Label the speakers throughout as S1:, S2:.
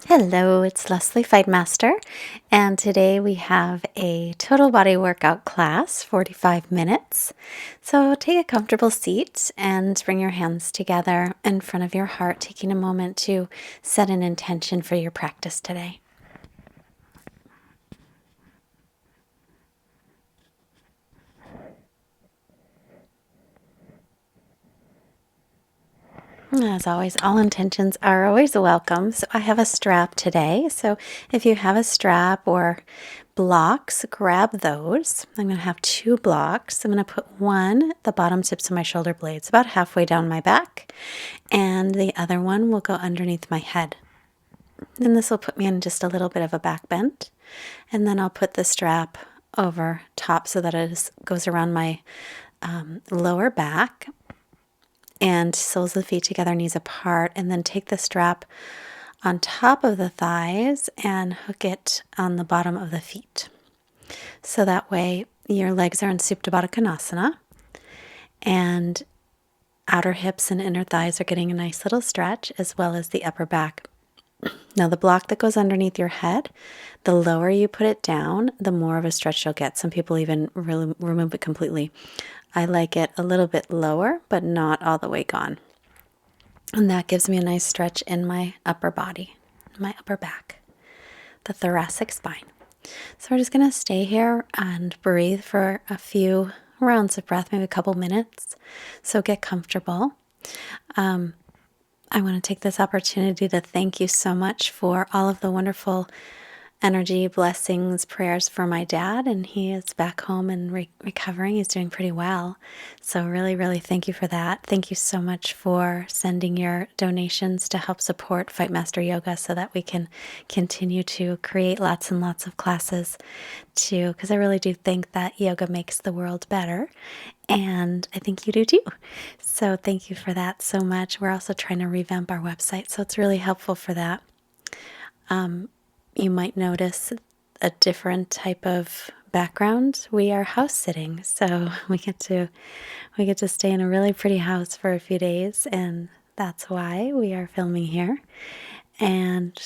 S1: Hello, it's Leslie Fightmaster, and today we have a total body workout class, 45 minutes. So take a comfortable seat and bring your hands together in front of your heart, taking a moment to set an intention for your practice today. As always, all intentions are always welcome. So I have a strap today. So if you have a strap or blocks, grab those. I'm going to have 2 blocks. I'm going to put one at the bottom tips of my shoulder blades, about halfway down my back, and the other one will go underneath my head. And this will put me in just a little bit of a back bend. And then I'll put the strap over top so that it goes around my lower back. And soles of the feet together, knees apart, and then take the strap on top of the thighs and hook it on the bottom of the feet. So that way your legs are in Supta Baddha Konasana and outer hips and inner thighs are getting a nice little stretch, as well as the upper back. Now the block that goes underneath your head, the lower you put it down, the more of a stretch you'll get. Some people even remove it completely. I like it a little bit lower, but not all the way gone. And that gives me a nice stretch in my upper body, my upper back, the thoracic spine. So we're just going to stay here and breathe for a few rounds of breath, maybe a couple minutes. So get comfortable. I want to take this opportunity to thank you so much for all of the wonderful energy, blessings, prayers for my dad, and he is back home and recovering. He's doing pretty well. So really, really thank you for that. Thank you so much for sending your donations to help support Fightmaster Yoga so that we can continue to create lots and lots of classes too, because I really do think that yoga makes the world better. And I think you do too. So thank you for that so much. We're also trying to revamp our website, so it's really helpful for that. You might notice a different type of background. We are house sitting, so we get to stay in a really pretty house for a few days, and that's why we are filming here. And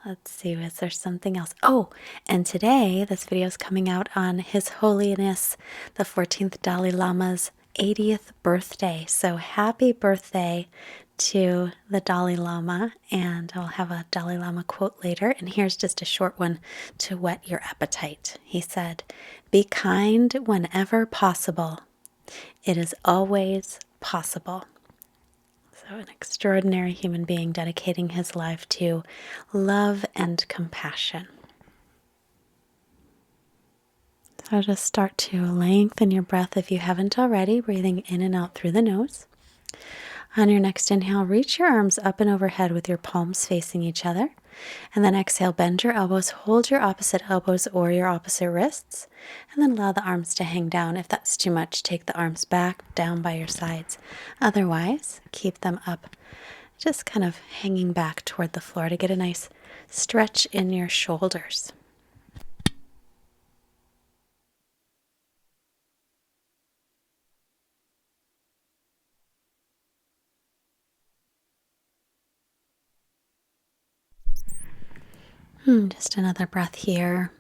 S1: let's see, is there something else? Oh, and today this video is coming out on His Holiness the 14th Dalai Lama's 80th birthday. So happy birthday to the Dalai Lama, and I'll have a Dalai Lama quote later. And here's just a short one to whet your appetite. He said, "Be kind whenever possible. It is always possible." So an extraordinary human being dedicating his life to love and compassion. So just start to lengthen your breath if you haven't already, breathing in and out through the nose. On your next inhale, reach your arms up and overhead with your palms facing each other. And then exhale, bend your elbows, hold your opposite elbows or your opposite wrists, and then allow the arms to hang down. If that's too much, take the arms back down by your sides. Otherwise, keep them up, just kind of hanging back toward the floor to get a nice stretch in your shoulders. Just another breath here.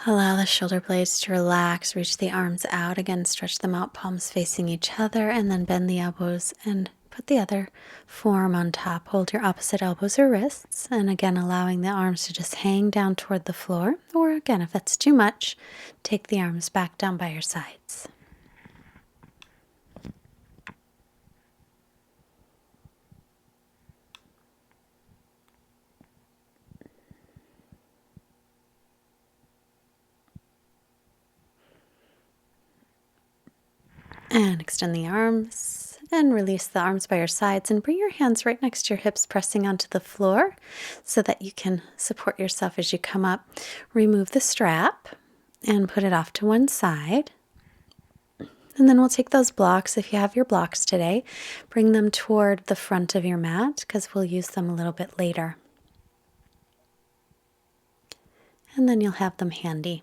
S1: Allow the shoulder blades to relax, reach the arms out. Again, stretch them out, palms facing each other, and then bend the elbows and put the other forearm on top. Hold your opposite elbows or wrists, and again, allowing the arms to just hang down toward the floor. Or again, if that's too much, take the arms back down by your sides. And extend the arms and release the arms by your sides and bring your hands right next to your hips, pressing onto the floor so that you can support yourself as you come up. Remove the strap and put it off to one side. And then we'll take those blocks, if you have your blocks today, bring them toward the front of your mat because we'll use them a little bit later. And then you'll have them handy.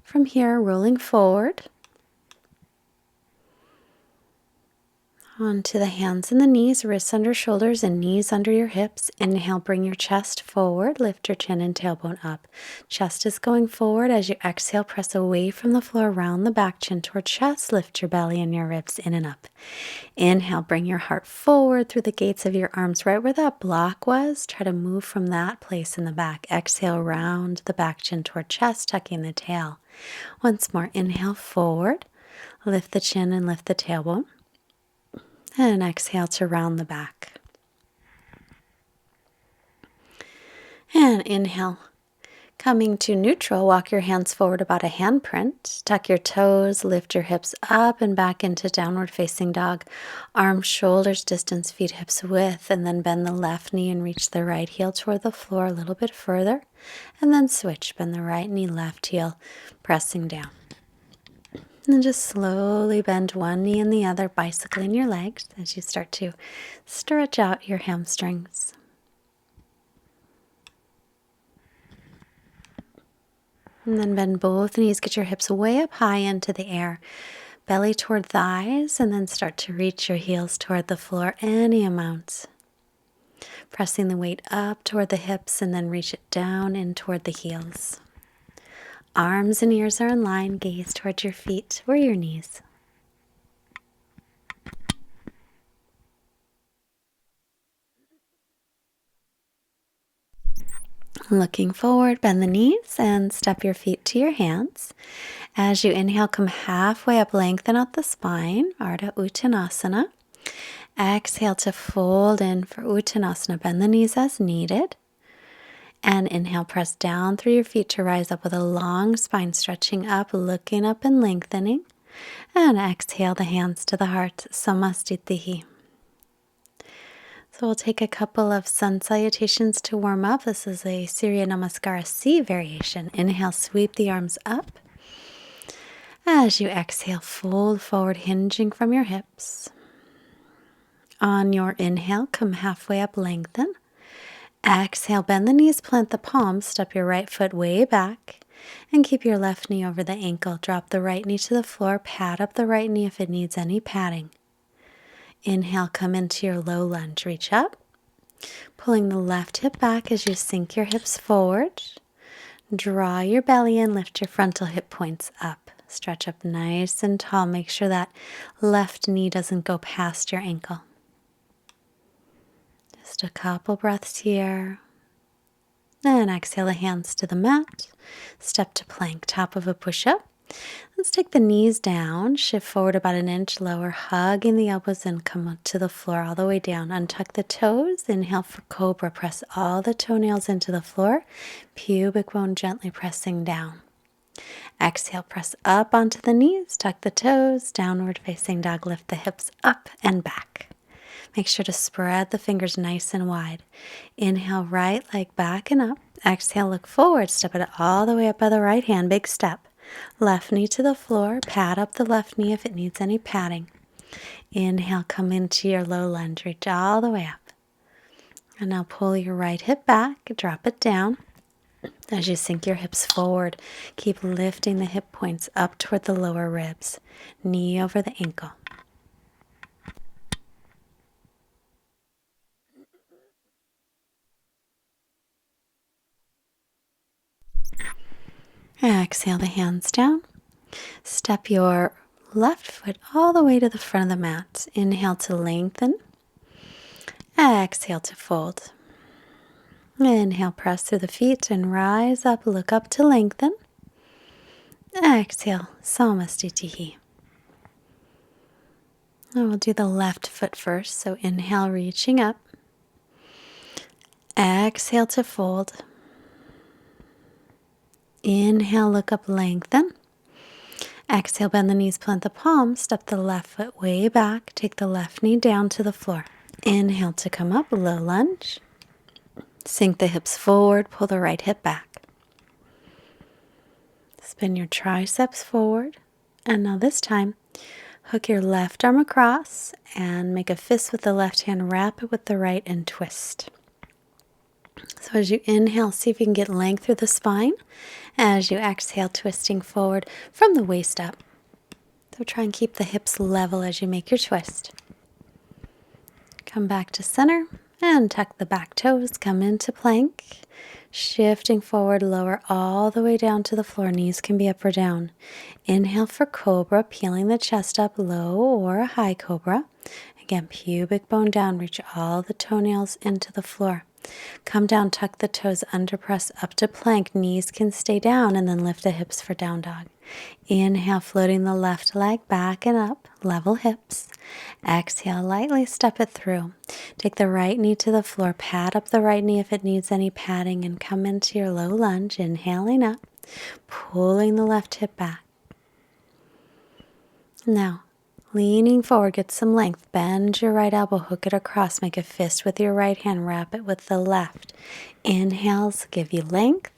S1: From here, rolling forward. Onto the hands and the knees, wrists under shoulders and knees under your hips. Inhale, bring your chest forward, lift your chin and tailbone up. Chest is going forward. As you exhale, press away from the floor, round the back, chin toward chest, lift your belly and your ribs in and up. Inhale, bring your heart forward through the gates of your arms, right where that block was. Try to move from that place in the back. Exhale, round the back, chin toward chest, tucking the tail. Once more, inhale forward, lift the chin and lift the tailbone. And exhale to round the back. And inhale. Coming to neutral, walk your hands forward about a handprint. Tuck your toes, lift your hips up and back into downward facing dog. Arms, shoulders, distance, feet, hips width. And then bend the left knee and reach the right heel toward the floor a little bit further. And then switch. Bend the right knee, left heel, pressing down. And then just slowly bend one knee and the other, bicycling your legs as you start to stretch out your hamstrings. And then bend both knees, get your hips way up high into the air, belly toward thighs, and then start to reach your heels toward the floor any amount. Pressing the weight up toward the hips and then reach it down in toward the heels. Arms and ears are in line, gaze towards your feet or your knees. Looking forward, bend the knees and step your feet to your hands. As you inhale, come halfway up, lengthen out the spine, Ardha Uttanasana. Exhale to fold in for Uttanasana, bend the knees as needed. And inhale, press down through your feet to rise up with a long spine, stretching up, looking up and lengthening. And exhale the hands to the heart, Samastitihi. So we'll take a couple of sun salutations to warm up. This is a Surya Namaskara C variation. Inhale, sweep the arms up. As you exhale, fold forward, hinging from your hips. On your inhale, come halfway up, lengthen. Exhale, bend the knees, plant the palms, step your right foot way back, and keep your left knee over the ankle. Drop the right knee to the floor, pad up the right knee if it needs any padding. Inhale, come into your low lunge, reach up, pulling the left hip back as you sink your hips forward. Draw your belly in, lift your frontal hip points up. Stretch up nice and tall. Make sure that left knee doesn't go past your ankle. Just a couple breaths here. And exhale the hands to the mat. Step to plank, top of a push-up. Let's take the knees down, shift forward about an inch lower, hugging the elbows and come up to the floor all the way down. Untuck the toes, inhale for cobra, press all the toenails into the floor, pubic bone gently pressing down. Exhale, press up onto the knees, tuck the toes, downward facing dog, lift the hips up and back. Make sure to spread the fingers nice and wide. Inhale, right leg back and up. Exhale, look forward, step it all the way up by the right hand, big step. Left knee to the floor, pad up the left knee if it needs any padding. Inhale, come into your low lunge, reach all the way up. And now pull your right hip back, drop it down. As you sink your hips forward, keep lifting the hip points up toward the lower ribs, knee over the ankle. Exhale the hands down. Step your left foot all the way to the front of the mat. Inhale to lengthen. Exhale to fold. Inhale, press through the feet and rise up, look up to lengthen. Exhale, Samastitihi. We'll do the left foot first. So inhale, reaching up. Exhale to fold. Inhale, look up, lengthen. Exhale, bend the knees, plant the palms, step the left foot way back, take the left knee down to the floor. Inhale to come up, low lunge. Sink the hips forward, pull the right hip back. Spin your triceps forward. And now this time, hook your left arm across and make a fist with the left hand, wrap it with the right and twist. So as you inhale, see if you can get length through the spine. As you exhale, twisting forward from the waist up. So try and keep the hips level as you make your twist. Come back to center and tuck the back toes. Come into plank. Shifting forward, lower all the way down to the floor. Knees can be up or down. Inhale for cobra, peeling the chest up, low or a high cobra. Again, pubic bone down, reach all the toenails into the floor. Come down, tuck the toes, under press up to plank. Knees can stay down, and then lift the hips for down dog. Inhale, floating the left leg back and up, level hips. Exhale, lightly step it through. Take the right knee to the floor, pad up the right knee if it needs any padding, and come into your low lunge, inhaling up, pulling the left hip back. Now, leaning forward, get some length. Bend your right elbow, hook it across. Make a fist with your right hand, wrap it with the left. Inhales give you length.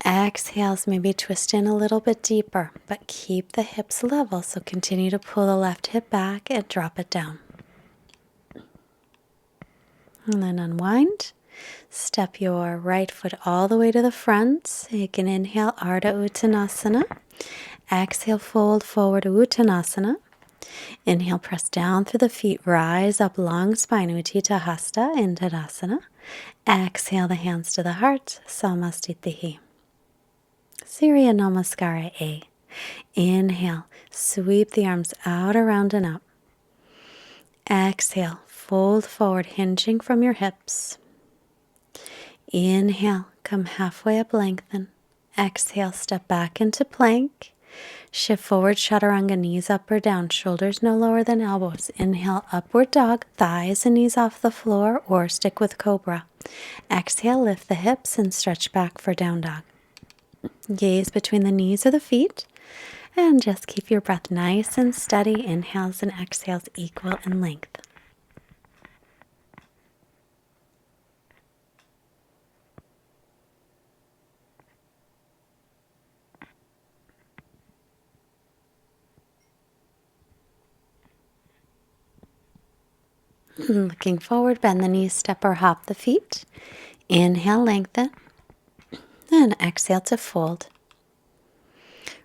S1: Exhales, maybe twist in a little bit deeper, but keep the hips level. So continue to pull the left hip back and drop it down. And then unwind. Step your right foot all the way to the front. Take an inhale, Ardha Uttanasana. Exhale, fold forward, Uttanasana. Inhale, press down through the feet, rise up, long spine, Utthita Hasta in Tadasana. Exhale, the hands to the heart, Samastitihi. Surya Namaskara A. Inhale, sweep the arms out, around, and up. Exhale, fold forward, hinging from your hips. Inhale, come halfway up, lengthen. Exhale, step back into plank. Shift forward, chaturanga, knees up or down, shoulders no lower than elbows. Inhale, upward dog, thighs and knees off the floor, or stick with cobra. Exhale, lift the hips and stretch back for down dog. Gaze between the knees or the feet, and just keep your breath nice and steady. Inhales and exhales equal in length. Looking forward, bend the knees, step or hop the feet. Inhale, lengthen, and exhale to fold.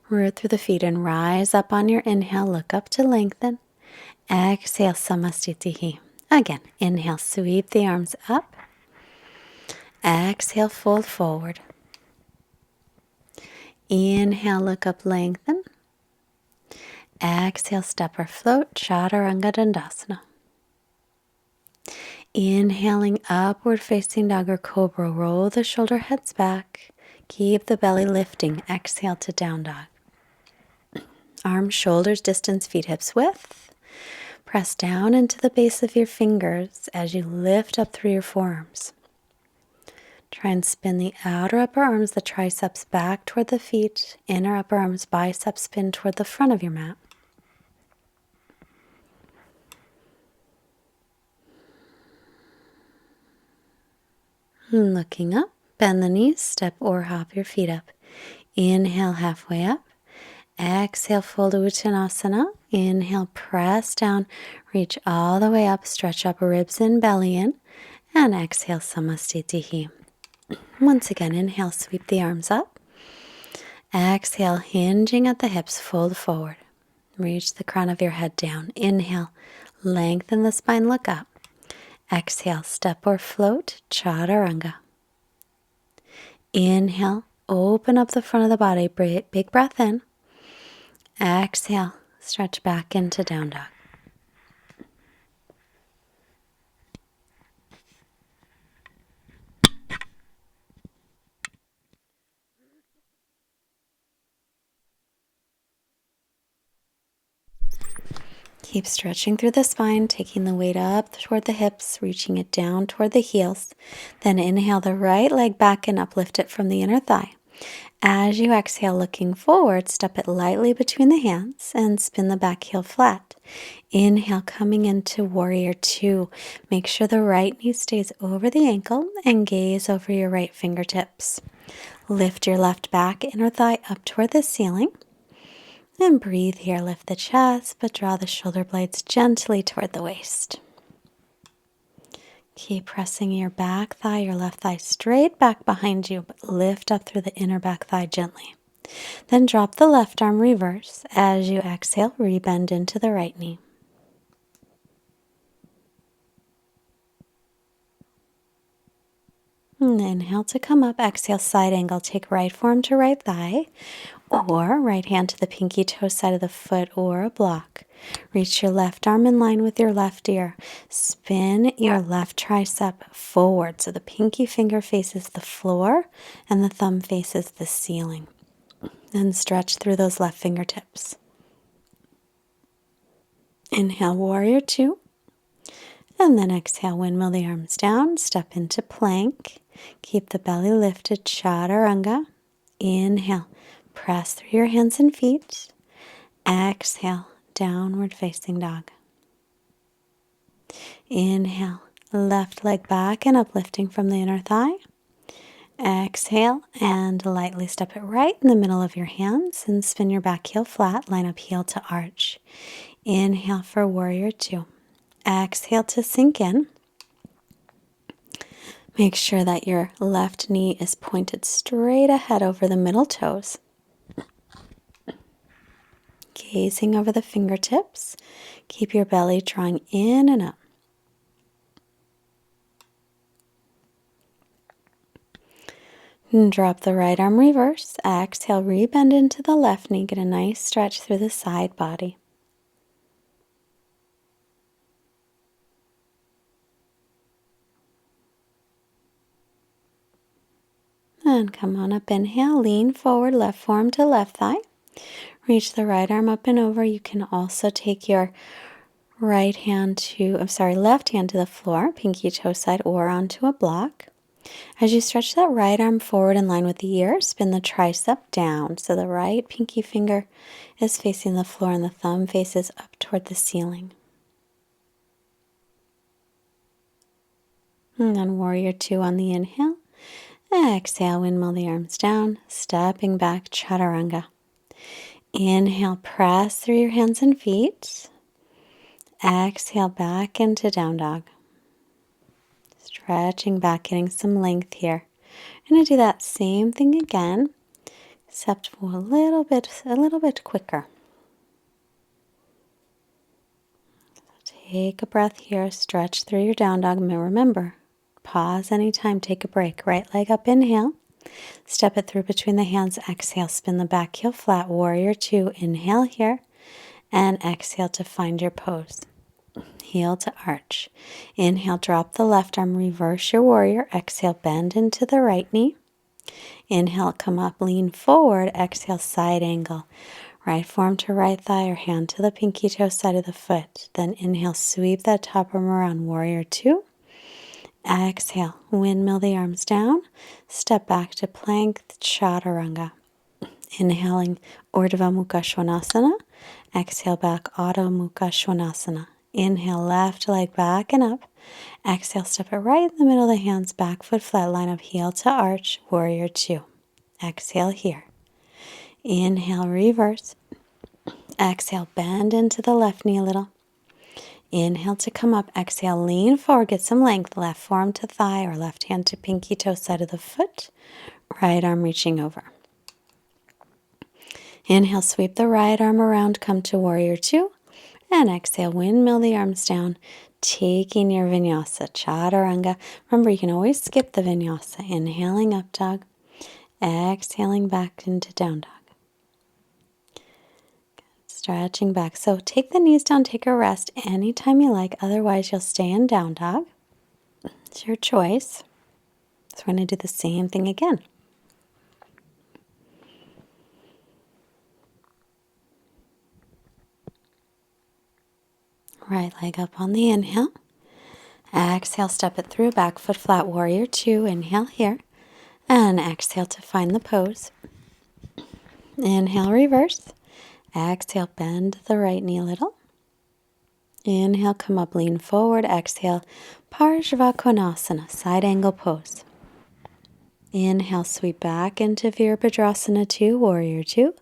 S1: Root through the feet and rise up on your inhale. Look up to lengthen. Exhale, Samastitihi. Again, inhale, sweep the arms up. Exhale, fold forward. Inhale, look up, lengthen. Exhale, step or float, Chaturanga Dandasana. Inhaling, upward facing dog or cobra. Roll the shoulder heads back. Keep the belly lifting. Exhale to down dog. Arms, shoulders, distance, feet, hips width. Press down into the base of your fingers as you lift up through your forearms. Try and spin the outer upper arms, the triceps back toward the feet. Inner upper arms, biceps spin toward the front of your mat. Looking up, bend the knees, step or hop your feet up. Inhale, halfway up. Exhale, fold Uttanasana. Inhale, press down, reach all the way up, stretch upper ribs and belly in. And exhale, Samastitihi. Once again, inhale, sweep the arms up. Exhale, hinging at the hips, fold forward. Reach the crown of your head down. Inhale, lengthen the spine, look up. Exhale, step or float, Chaturanga. Inhale, open up the front of the body, big breath in. Exhale, stretch back into down dog. Keep stretching through the spine, taking the weight up toward the hips, reaching it down toward the heels. Then inhale the right leg back and uplift it from the inner thigh. As you exhale, looking forward, step it lightly between the hands and spin the back heel flat. Inhale, coming into warrior two. Make sure the right knee stays over the ankle and gaze over your right fingertips. Lift your left back, inner thigh up toward the ceiling. And breathe here, lift the chest, but draw the shoulder blades gently toward the waist. Keep pressing your back thigh, your left thigh straight back behind you, but lift up through the inner back thigh gently. Then drop the left arm, reverse. As you exhale, rebend into the right knee. And inhale to come up. Exhale, side angle. Take right forearm to right thigh, or right hand to the pinky toe side of the foot or a block. Reach your left arm in line with your left ear. Spin your left tricep forward so the pinky finger faces the floor and the thumb faces the ceiling. Then stretch through those left fingertips. Inhale, warrior two. And then exhale, windmill the arms down. Step into plank. Keep the belly lifted, chaturanga. Inhale, press through your hands and feet. Exhale, downward facing dog. Inhale, left leg back and uplifting from the inner thigh. Exhale and lightly step it right in the middle of your hands and spin your back heel flat, line up heel to arch. Inhale for warrior two. Exhale to sink in. Make sure that your left knee is pointed straight ahead over the middle toes. Gazing over the fingertips. Keep your belly drawing in and up. And drop the right arm reverse. Exhale, rebend into the left knee. Get a nice stretch through the side body. And come on up, inhale, lean forward, left forearm to left thigh. Reach the right arm up and over. You can also take your left hand to the floor, pinky toe side, or onto a block. As you stretch that right arm forward in line with the ear, spin the tricep down. So the right pinky finger is facing the floor and the thumb faces up toward the ceiling. And then warrior two on the inhale. Exhale, windmill the arms down, stepping back, chaturanga. Inhale, press through your hands and feet. Exhale, back into down dog. Stretching back, getting some length here. I'm going to do that same thing again, except for a little bit quicker. So take a breath here, stretch through your down dog. Remember, pause anytime, take a break. Right leg up, inhale. Step it through between the hands. Exhale, spin the back heel flat. Warrior two. Inhale here. And exhale to find your pose. Heel to arch. Inhale, drop the left arm. Reverse your warrior. Exhale, bend into the right knee. Inhale, come up, lean forward. Exhale, side angle. Right forearm to right thigh or hand to the pinky toe side of the foot. Then inhale, sweep that top arm around. Warrior two. Exhale, windmill the arms down, step back to plank, chaturanga. Inhaling, Urdhva Mukha Svanasana. Exhale back, Adho Mukha Svanasana. Inhale, left leg back and up. Exhale, step it right in the middle of the hands, back foot flat, line up heel to arch, warrior two. Exhale here. Inhale, reverse. Exhale, bend into the left knee a little. Inhale to come up. Exhale, lean forward, get some length. Left forearm to thigh or left hand to pinky toe side of the foot. Right arm reaching over. Inhale, sweep the right arm around, come to warrior two. And exhale, windmill the arms down, taking your vinyasa, chaturanga. Remember, you can always skip the vinyasa. Inhaling up dog. Exhaling back into down dog. Stretching back. So take the knees down, take a rest anytime you like. Otherwise, you'll stay in down dog. It's your choice. So we're going to do the same thing again. Right leg up on the inhale. Exhale, step it through, back foot flat, warrior two. Inhale here. And exhale to find the pose. Inhale, reverse. Exhale, bend the right knee a little. Inhale, come up, lean forward. Exhale, Parshva Konasana, side angle pose. Inhale, sweep back into Virabhadrasana 2, warrior 2.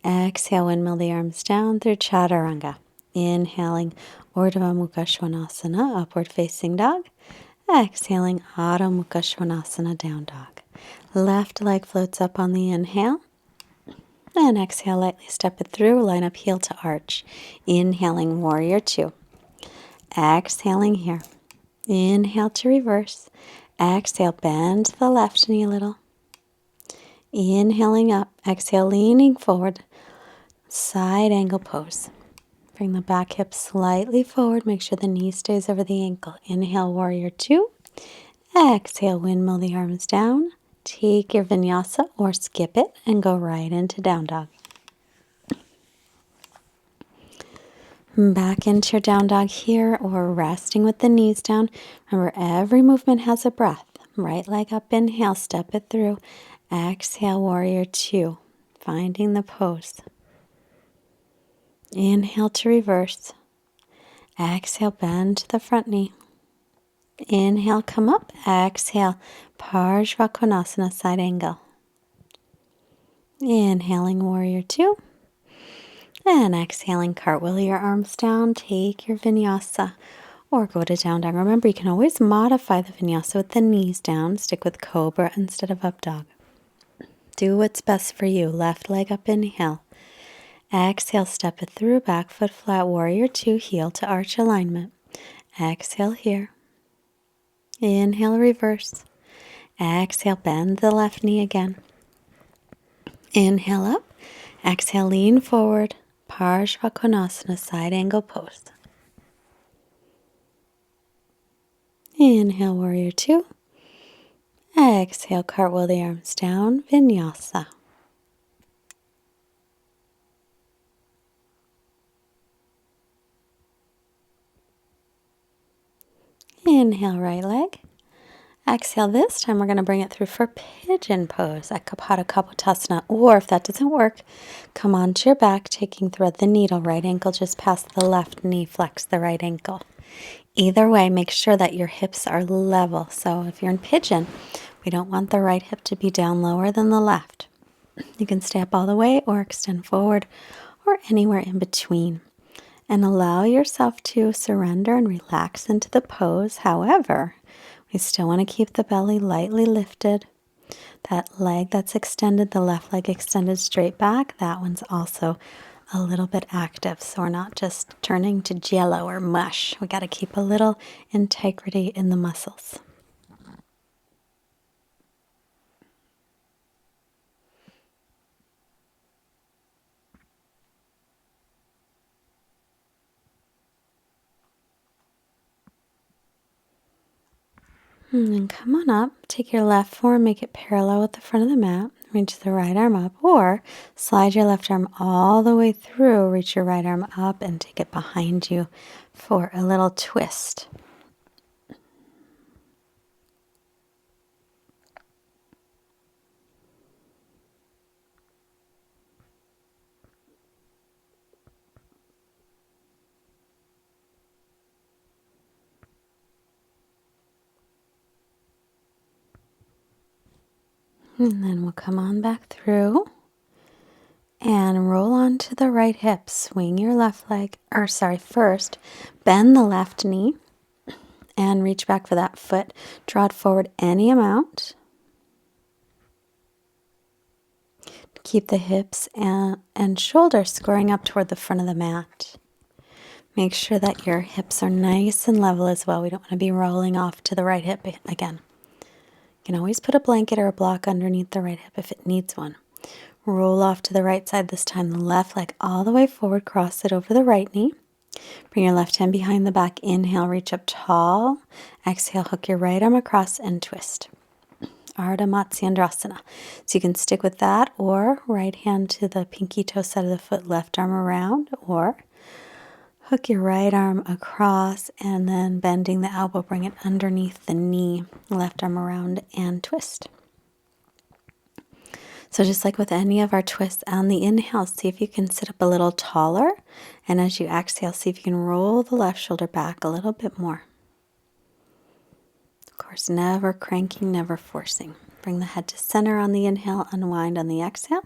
S1: Exhale, windmill the arms down through Chaturanga. Inhaling, Urdhva Mukha Svanasana, upward facing dog. Exhaling, Adho Mukha Svanasana, down dog. Left leg floats up on the inhale. And exhale, lightly step it through, line up heel to arch. Inhaling, warrior two. Exhaling here. Inhale to reverse. Exhale, bend the left knee a little. Inhaling up. Exhale, leaning forward. Side angle pose. Bring the back hip slightly forward. Make sure the knee stays over the ankle. Inhale, warrior two. Exhale, windmill the arms down. Take your vinyasa or skip it and go right into down dog. Back into your down dog here, or resting with the knees down. Remember, every movement has a breath. Right leg up, inhale, step it through. Exhale, warrior two. Finding the pose. Inhale to reverse. Exhale, bend to the front knee. Inhale, come up. Exhale, Parsvakonasana, side angle. Inhaling, warrior two. And exhaling, cartwheel your arms down. Take your vinyasa or go to down dog. Remember, you can always modify the vinyasa with the knees down. Stick with cobra instead of up dog. Do what's best for you. Left leg up, inhale. Exhale, step it through. Back foot flat, warrior two. Heel to arch alignment. Exhale here. Inhale, reverse. Exhale, bend the left knee again. Inhale up. Exhale, lean forward. Parsvakonasana, side angle pose. Inhale, warrior two. Exhale, cartwheel the arms down, vinyasa. Inhale, right leg. Exhale, this time we're going to bring it through for pigeon pose at Kapata Kapotasana. Or if that doesn't work, come onto your back, taking thread the needle. Right ankle just past the left knee, flex the right ankle. Either way, make sure that your hips are level. So if you're in pigeon, we don't want the right hip to be down lower than the left. You can stay up all the way or extend forward or anywhere in between. And allow yourself to surrender and relax into the pose. However, we still want to keep the belly lightly lifted. That leg that's extended, the left leg extended straight back, that one's also a little bit active. So we're not just turning to jello or mush. We got to keep a little integrity in the muscles. And then come on up, take your left forearm, make it parallel with the front of the mat, reach the right arm up, or slide your left arm all the way through, reach your right arm up and take it behind you for a little twist. And then we'll come on back through and roll onto the right hip. Swing your left leg, first bend the left knee and reach back for that foot. Draw it forward any amount. Keep the hips and shoulders squaring up toward the front of the mat. Make sure that your hips are nice and level as well. We don't want to be rolling off to the right hip again. You can always put a blanket or a block underneath the right hip if it needs one. Roll off to the right side this time. The left leg all the way forward. Cross it over the right knee. Bring your left hand behind the back. Inhale, reach up tall. Exhale, hook your right arm across and twist. Ardha Matsyendrasana. So you can stick with that, or right hand to the pinky toe side of the foot, left arm around, or hook your right arm across and then bending the elbow, bring it underneath the knee, left arm around and twist. So just like with any of our twists, on the inhale, see if you can sit up a little taller. And as you exhale, see if you can roll the left shoulder back a little bit more. Of course, never cranking, never forcing. Bring the head to center on the inhale, unwind on the exhale.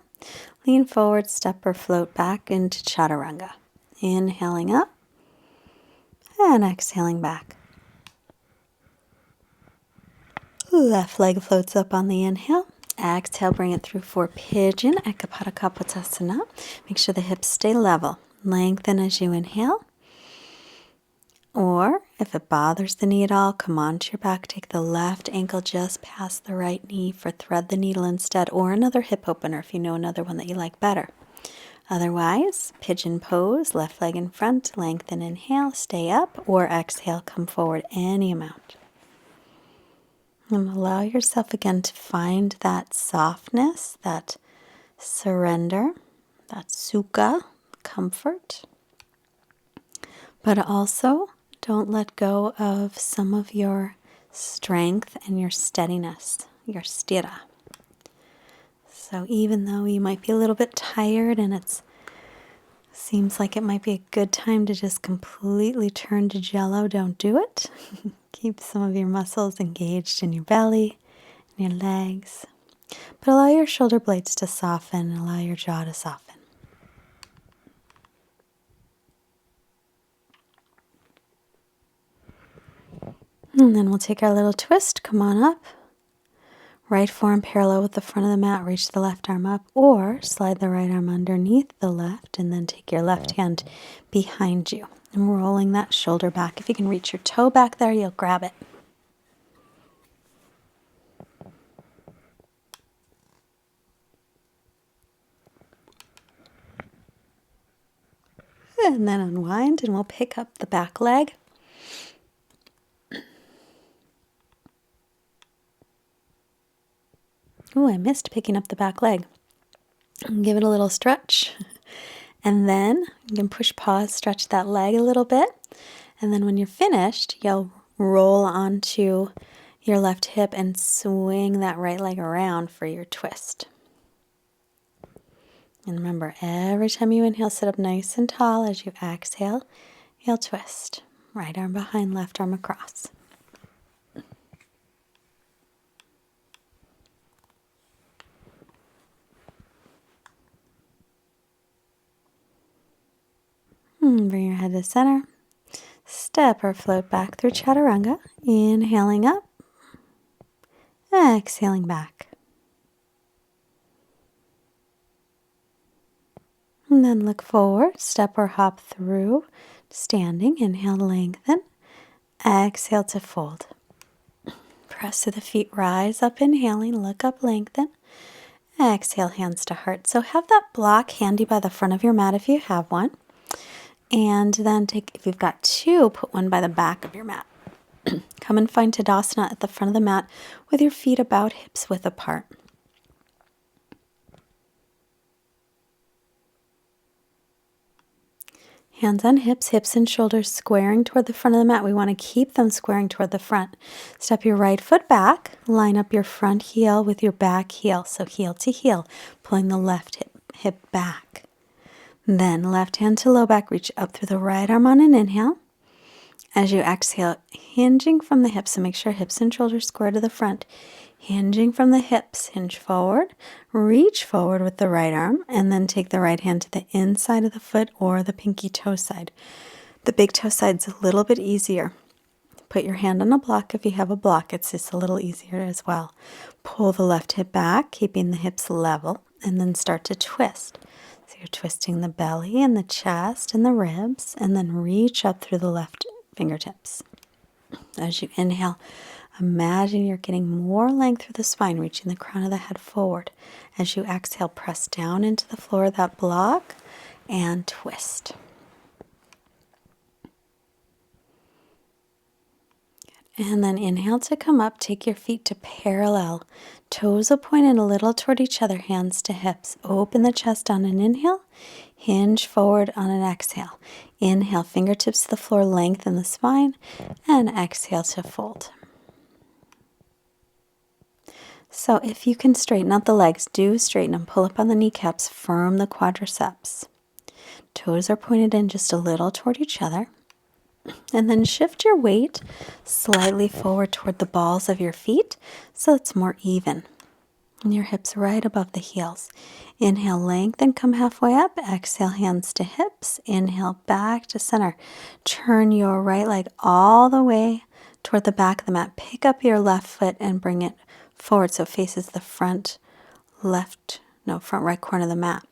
S1: Lean forward, step or float back into chaturanga. Inhaling up and exhaling back. Left leg floats up on the inhale. Exhale, bring it through for pigeon at Kapata Kapotasana. Make sure the hips stay level. Lengthen as you inhale. Or If it bothers the knee at all, come onto your back. Take the left ankle just past the right knee for thread the needle instead, or another hip opener if you know another one that you like better. Otherwise, pigeon pose, left leg in front, lengthen, inhale, stay up, or exhale, come forward any amount. And allow yourself again to find that softness, that surrender, that sukha, comfort. But also, don't let go of some of your strength and your steadiness, your sthira. So even though you might be a little bit tired and it seems like it might be a good time to just completely turn to jello, don't do it. Keep some of your muscles engaged in your belly and your legs. But allow your shoulder blades to soften and allow your jaw to soften. And then we'll take our little twist. Come on up. Right forearm parallel with the front of the mat. Reach the left arm up or slide the right arm underneath the left and then take your left hand behind you. And rolling that shoulder back. If you can reach your toe back there, you'll grab it. And then unwind and we'll pick up the back leg. Ooh, I missed picking up the back leg. Give it a little stretch. And then you can push pause, stretch that leg a little bit. And then when you're finished, you'll roll onto your left hip and swing that right leg around for your twist. And remember, every time you inhale, sit up nice and tall. As you exhale, you'll twist. Right arm behind, left arm across. Bring your head to center. Step or float back through chaturanga. Inhaling up. Exhaling back. And then look forward. Step or hop through. Standing. Inhale to lengthen. Exhale to fold. Press to the feet. Rise up. Inhaling. Look up. Lengthen. Exhale. Hands to heart. So have that block handy by the front of your mat if you have one. And then if you've got two, put one by the back of your mat. Come and find Tadasana at the front of the mat with your feet about hips width apart. Hands on hips, hips and shoulders squaring toward the front of the mat. We want to keep them squaring toward the front. Step your right foot back. Line up your front heel with your back heel. So heel to heel, pulling the left hip back. Then left hand to low back, reach up through the right arm on an inhale. As you exhale, hinging from the hips, so make sure hips and shoulders square to the front. Hinging from the hips, hinge forward, reach forward with the right arm, and then take the right hand to the inside of the foot or the pinky toe side. The big toe side's a little bit easier. Put your hand on a block if you have a block. It's just a little easier as well. Pull the left hip back, keeping the hips level, and then start to twist. So you're twisting the belly and the chest and the ribs, and then reach up through the left fingertips. As you inhale, imagine you're getting more length through the spine, reaching the crown of the head forward. As you exhale, press down into the floor of that block and twist. And then inhale to come up. Take your feet to parallel. Toes are pointed a little toward each other, hands to hips. Open the chest on an inhale. Hinge forward on an exhale. Inhale, fingertips to the floor, lengthen the spine. And exhale to fold. So if you can straighten out the legs, do straighten them. Pull up on the kneecaps, firm the quadriceps. Toes are pointed in just a little toward each other. And then shift your weight slightly forward toward the balls of your feet so it's more even. And your hips right above the heels. Inhale, lengthen, come halfway up. Exhale, hands to hips. Inhale, back to center. Turn your right leg all the way toward the back of the mat. Pick up your left foot and bring it forward so it faces the front right corner of the mat.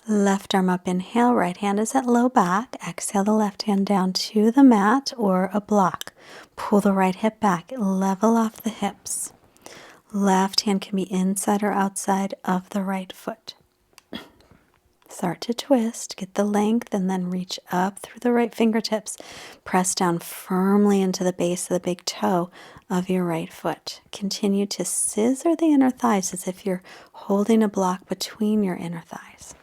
S1: Left arm up, inhale, right hand is at low back. Exhale the left hand down to the mat or a block. Pull the right hip back, level off the hips. Left hand can be inside or outside of the right foot. Start to twist, get the length, and then reach up through the right fingertips. Press down firmly into the base of the big toe of your right foot. Continue to scissor the inner thighs as if you're holding a block between your inner thighs.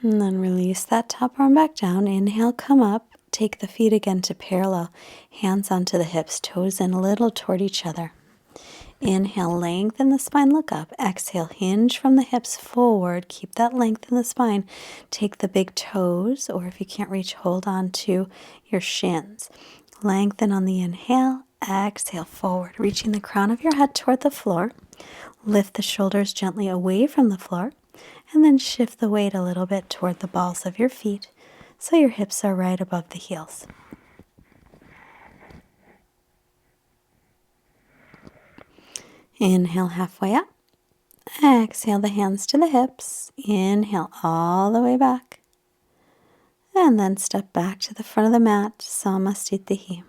S1: And then release that top arm back down. Inhale, come up. Take the feet again to parallel. Hands onto the hips, toes in a little toward each other. Inhale, lengthen the spine, look up. Exhale, hinge from the hips forward. Keep that length in the spine. Take the big toes, or if you can't reach, hold on to your shins. Lengthen on the inhale. Exhale, forward, reaching the crown of your head toward the floor. Lift the shoulders gently away from the floor. And then shift the weight a little bit toward the balls of your feet so your hips are right above the heels. Inhale halfway up. Exhale the hands to the hips. Inhale all the way back. And then step back to the front of the mat. Samastitihi.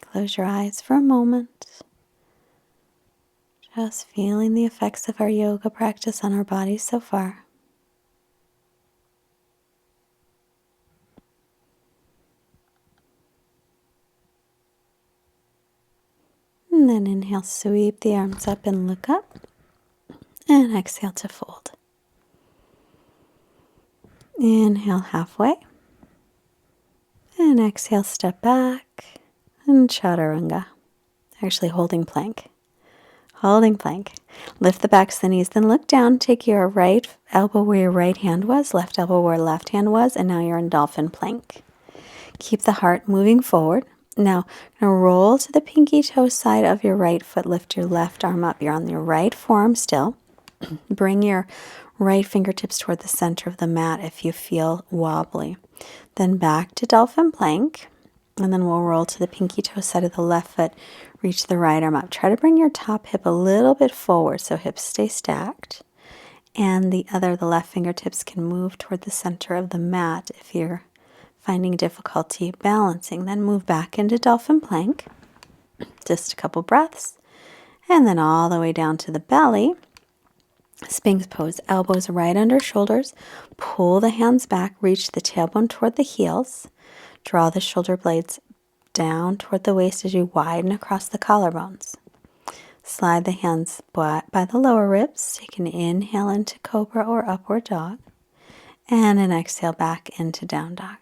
S1: Close your eyes for a moment. Just feeling the effects of our yoga practice on our bodies so far. And then inhale, sweep the arms up and look up. And exhale to fold. Inhale halfway. And exhale, step back. And chaturanga. Actually holding plank. Holding plank. Lift the backs of the knees, then look down. Take your right elbow where your right hand was, left elbow where left hand was, and now you're in dolphin plank. Keep the heart moving forward. Now, I'm going to roll to the pinky toe side of your right foot. Lift your left arm up. You're on your right forearm still. Bring your right fingertips toward the center of the mat if you feel wobbly. Then back to dolphin plank. And then we'll roll to the pinky toe side of the left foot. Reach the right arm up. Try to bring your top hip a little bit forward so hips stay stacked. And the left fingertips can move toward the center of the mat if you're finding difficulty balancing. Then move back into dolphin plank. Just a couple breaths. And then all the way down to the belly. Sphinx pose, elbows right under shoulders. Pull the hands back. Reach the tailbone toward the heels. Draw the shoulder blades down toward the waist as you widen across the collarbones. Slide the hands by the lower ribs. Take an inhale into cobra or upward dog. And an exhale back into down dog.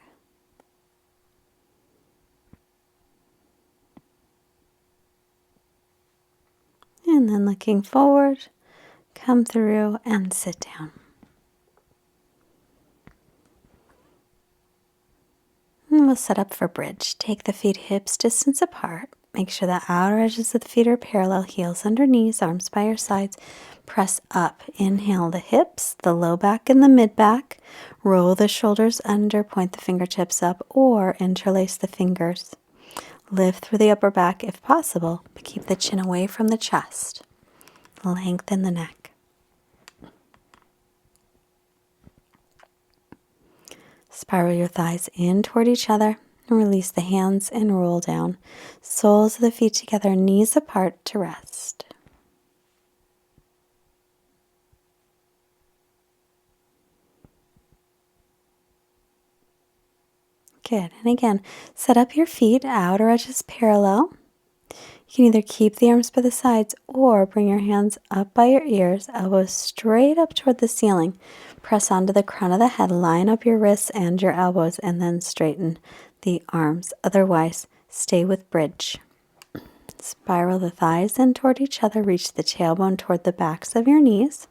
S1: And then looking forward, come through and sit down. And we'll set up for bridge. Take the feet hips distance apart. Make sure the outer edges of the feet are parallel, heels under knees, arms by your sides. Press up. Inhale the hips, the low back and the mid back. Roll the shoulders under, point the fingertips up, or interlace the fingers. Lift through the upper back if possible, but keep the chin away from the chest. Lengthen the neck. Spiral your thighs in toward each other and release the hands and roll down. Soles of the feet together, knees apart to rest. Good. And again, set up your feet, outer edges parallel. You can either keep the arms by the sides or bring your hands up by your ears, elbows straight up toward the ceiling. Press onto the crown of the head, line up your wrists and your elbows, and then straighten the arms. Otherwise, stay with bridge. Spiral the thighs in toward each other. Reach the tailbone toward the backs of your knees.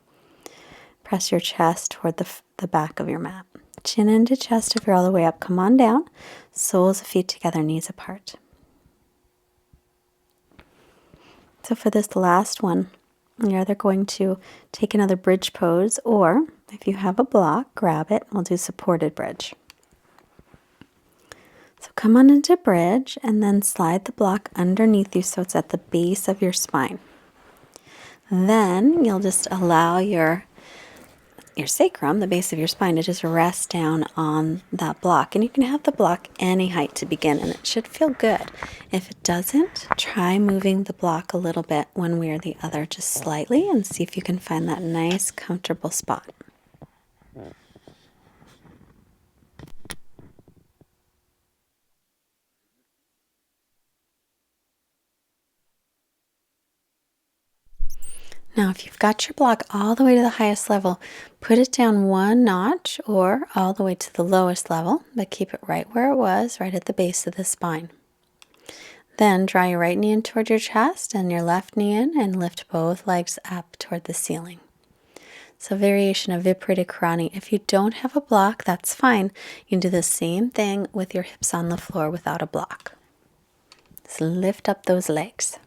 S1: Press your chest toward the back of your mat. Chin into chest. If you're all the way up, come on down. Soles of feet together, knees apart. So for this last one, you're either going to take another bridge pose, or if you have a block, grab it. We'll do supported bridge. So come on into bridge and then slide the block underneath you so it's at the base of your spine. Then you'll just allow your sacrum, the base of your spine, to just rest down on that block. And you can have the block any height to begin, and it should feel good. If it doesn't, try moving the block a little bit one way or the other, just slightly, and see if you can find that nice, comfortable spot. Now, if you've got your block all the way to the highest level, put it down one notch or all the way to the lowest level, but keep it right where it was, right at the base of the spine. Then draw your right knee in toward your chest and your left knee in and lift both legs up toward the ceiling. So variation of Viparita Karani. If you don't have a block, that's fine. You can do the same thing with your hips on the floor without a block. So lift up those legs.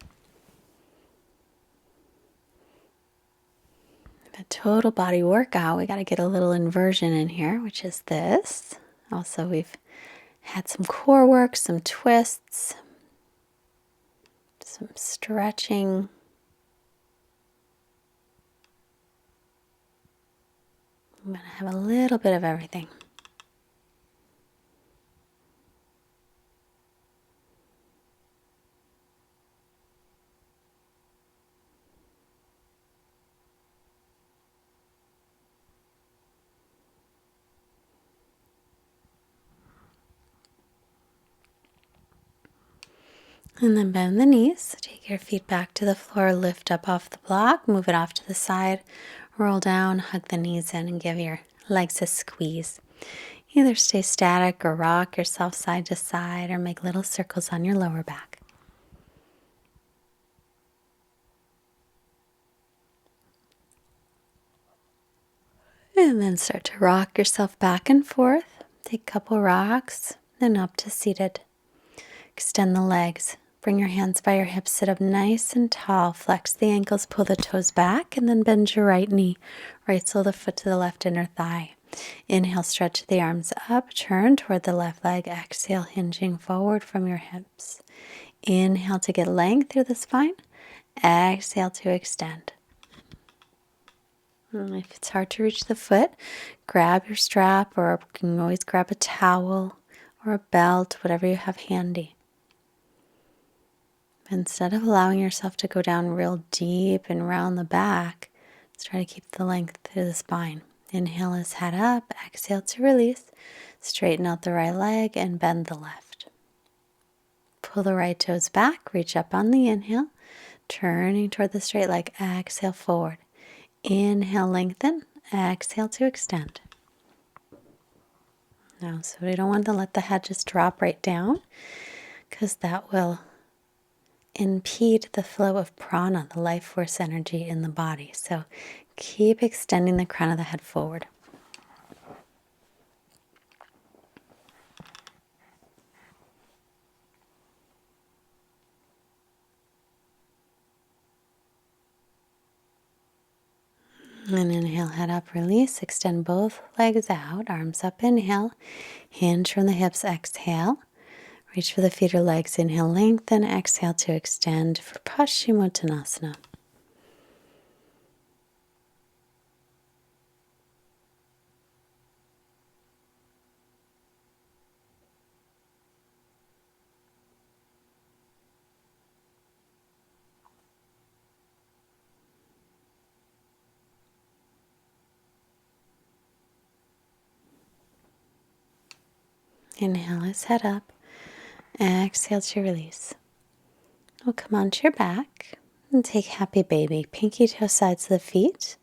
S1: A total body workout. We got to get a little inversion in here, which is this. Also, we've had some core work, some twists, some stretching. I'm going to have a little bit of everything. And then bend the knees. Take your feet back to the floor, lift up off the block, move it off to the side, roll down, hug the knees in, and give your legs a squeeze. Either stay static or rock yourself side to side or make little circles on your lower back. And then start to rock yourself back and forth. Take a couple rocks, then up to seated. Extend the legs. Bring your hands by your hips, sit up nice and tall. Flex the ankles, pull the toes back, and then bend your right knee. Right sole of the foot to the left inner thigh. Inhale, stretch the arms up, turn toward the left leg. Exhale, hinging forward from your hips. Inhale to get length through the spine. Exhale to extend. If it's hard to reach the foot, grab your strap, or you can always grab a towel or a belt, whatever you have handy. Instead of allowing yourself to go down real deep and round the back, let's try to keep the length through the spine. Inhale is head up, exhale to release. Straighten out the right leg and bend the left. Pull the right toes back, reach up on the inhale, turning toward the straight leg. Exhale forward. Inhale, lengthen. Exhale to extend. Now, so we don't want to let the head just drop right down, because that will impede the flow of prana, the life force energy in the body. So keep extending the crown of the head forward. And inhale, head up, release. Extend both legs out, arms up, inhale. Hinge from the hips, exhale. Reach for the feet or legs, inhale, lengthen. Exhale to extend for Paschimottanasana. Inhale is head up. Exhale to release. We'll come onto your back and take happy baby. Pinky toe sides of the feet.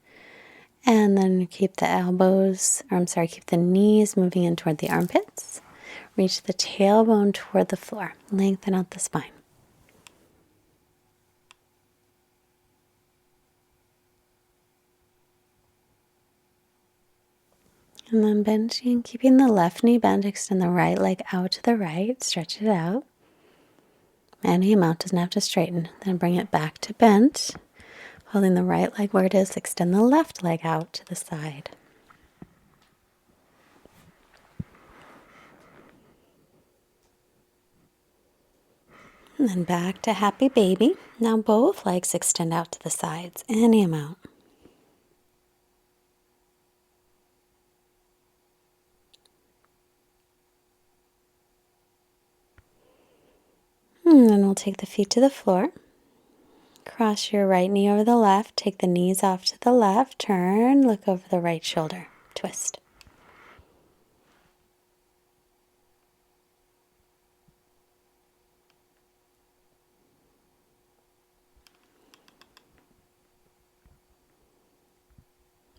S1: And then keep the keep the knees moving in toward the armpits. Reach the tailbone toward the floor. Lengthen out the spine. And then bending, keeping the left knee bent, extend the right leg out to the right, stretch it out. Any amount, doesn't have to straighten. Then bring it back to bent. Holding the right leg where it is, extend the left leg out to the side. And then back to happy baby. Now both legs extend out to the sides, any amount. And then we'll take the feet to the floor. Cross your right knee over the left. Take the knees off to the left. Turn, look over the right shoulder. Twist.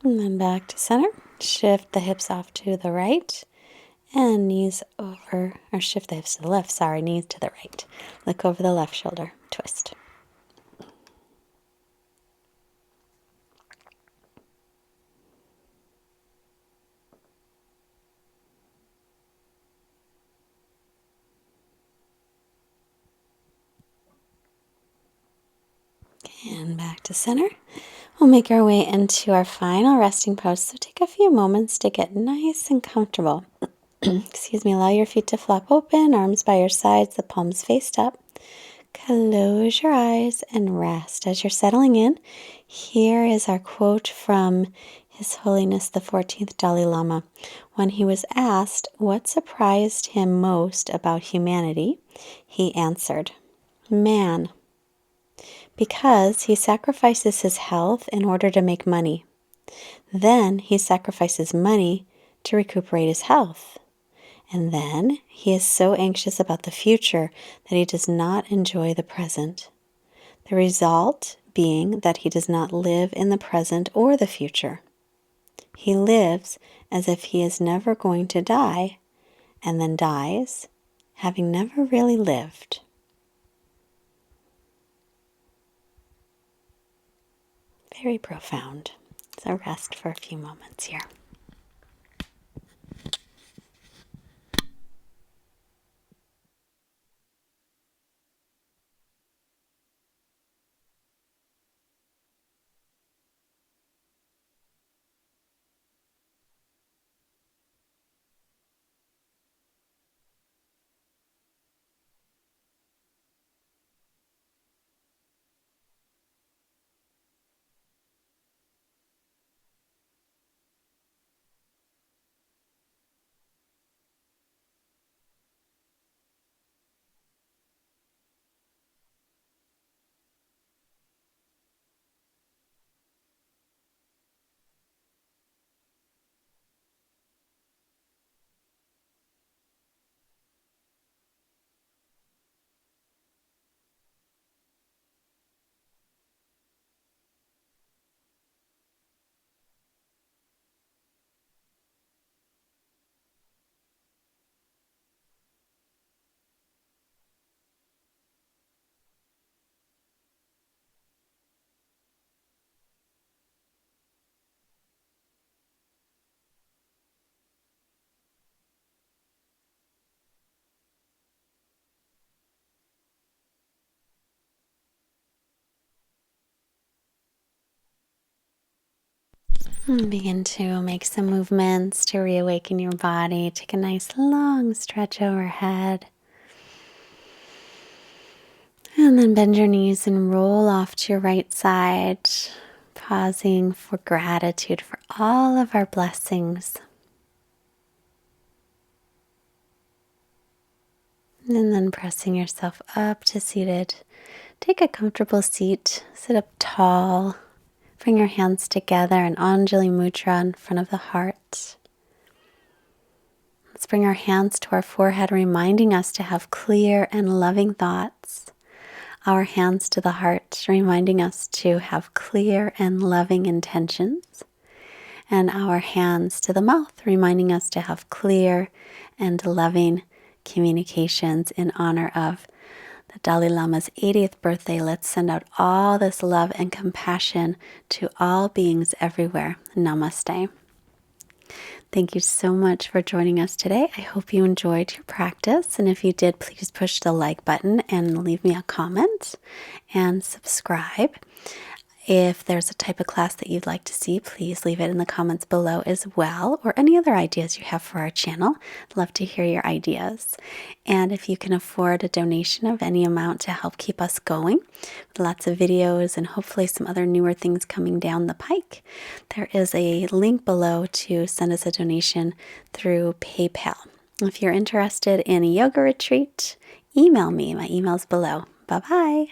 S1: And then back to center. Shift the hips off to the right. And knees over, or shift the hips to the left. Sorry, knees to the right. Look over the left shoulder. Twist. And back to center. We'll make our way into our final resting pose. So take a few moments to get nice and comfortable. Excuse me, allow your feet to flap open, arms by your sides, the palms faced up. Close your eyes and rest. As you're settling in, here is our quote from His Holiness the 14th Dalai Lama. When he was asked what surprised him most about humanity, he answered, "Man, because he sacrifices his health in order to make money. Then he sacrifices money to recuperate his health. And then he is so anxious about the future that he does not enjoy the present. The result being that he does not live in the present or the future. He lives as if he is never going to die, and then dies, having never really lived." Very profound. So rest for a few moments here. And begin to make some movements to reawaken your body. Take a nice long stretch overhead. And then bend your knees and roll off to your right side, pausing for gratitude for all of our blessings. And then pressing yourself up to seated. Take a comfortable seat, sit up tall. Bring your hands together in Anjali Mudra in front of the heart. Let's bring our hands to our forehead, reminding us to have clear and loving thoughts. Our hands to the heart, reminding us to have clear and loving intentions. And our hands to the mouth, reminding us to have clear and loving communications in honor of the Dalai Lama's 80th birthday. Let's send out all this love and compassion to all beings everywhere. Namaste. Thank you so much for joining us today. I hope you enjoyed your practice. And if you did, please push the like button and leave me a comment and subscribe. If there's a type of class that you'd like to see, please leave it in the comments below as well, or any other ideas you have for our channel. I'd love to hear your ideas. And if you can afford a donation of any amount to help keep us going, with lots of videos and hopefully some other newer things coming down the pike, there is a link below to send us a donation through PayPal. If you're interested in a yoga retreat, email me. My email's below. Bye-bye.